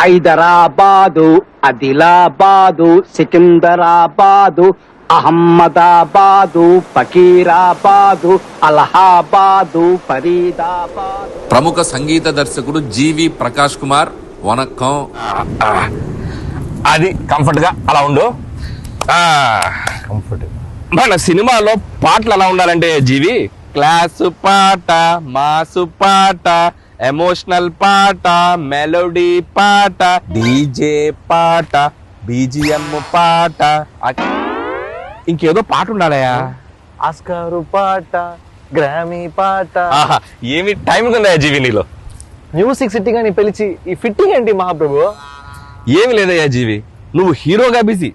హైదరాబాదు, ఆదిలాబాదు, సికింద్రాబాదు, అహ్మదాబాదు, ఫకీరాబాదు, అలహాబాదు, ఫరీదాబాద్. ప్రముఖ సంగీత దర్శకుడు జీవి ప్రకాష్ కుమార్ వనక్కం. అది కంఫర్ట్ గా అలా ఉండు. కంఫర్ట్. మన సినిమాలో పాటలు ఎలా ఉండాలంటే జీవి, క్లాసు పాట, మాసు పాట, ఎమోషనల్ పాట, మెలోడీ పాట, డీజే పాట, బీజిఎం పాట, ఇంకేదో పాట ఉండాలయా, ఆస్కారు పాట, గ్రామీ పాట. ఏమి టైమింగ్ ఉందా జీవి నీలో? మ్యూజిక్ సిట్టింగ్ అని పిలిచి ఈ ఫిట్టింగ్ ఏంటి మహాప్రభు? ఏమి లేదయ్యా జీవి, నువ్వు హీరోగా బిజీ,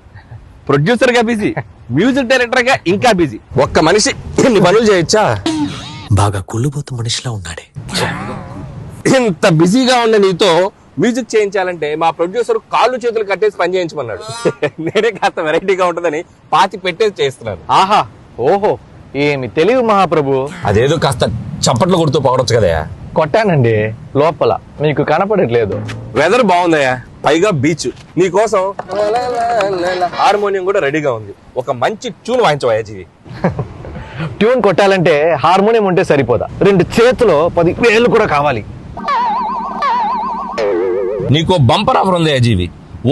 ప్రొడ్యూసర్ గా బిజీ, మ్యూజిక్ డైరెక్టర్ గా ఇంకా బిజీ. ఒక్క మనిషి ఎన్ని పనులు చేయొచ్చా? బాగా కుళ్ళుబోతు మనిషిలా ఉన్నాడే. ఇంత బిజీగా ఉన్న నీతో మ్యూజిక్ చేయించాలంటే మా ప్రొడ్యూసర్ కాళ్ళు చేతులు కట్టేసి పని చేయించమన్నాడు. నేనే కాస్త వెరైటీగా ఉంటుందని పాతి పెట్టేసి చేస్తున్నాను. ఆహా, ఓహో, ఏమి తెలివి మహాప్రభు. అదేదో కాస్త చప్పట్లు కొడుతూ పోవడచ్చు కదయా. కొట్టానండి లోపల, మీకు కనపడట్లేదు. వెదర్ బాగుందయ్యా, పైగా బీచ్. నీకోసం హార్మోనియం కూడా రెడీగా ఉంది. ఒక మంచి ట్యూన్ వాయించవయ్యా జీవి. ట్యూన్ కొట్టాలంటే హార్మోనియం ఉంటే సరిపోదా, 2 చేతులు 10 వేలు కూడా కావాలి. నీకో బంపర్ ఆఫర్ ఉంది జీవి,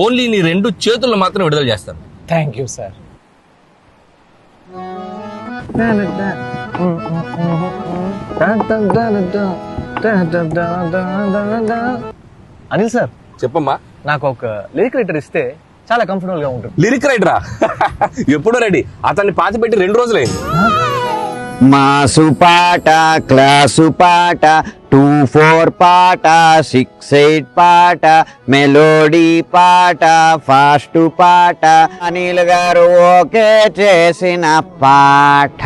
ఓన్లీ నీ 2 చేతులను మాత్రం విడుదల చేస్తాను. Thank you sir. Anil sir, చెప్పమ్మా. నాకు ఒక లిరిక్ రైటర్ ఇస్తే చాలా కంఫర్టబుల్ గా ఉంటుంది. లిరిక్ రైటరా? ఎప్పుడో రెడీ. అతన్ని పాతి పెట్టి 2 రోజులైంది. మాసు పాట, క్లాసు పాట, 2-4 పాట, 6-8 పాట, మెలోడీ పాట, ఫాస్ట్ పాట, అనిల్ గారు ఓకే చేసిన పాట.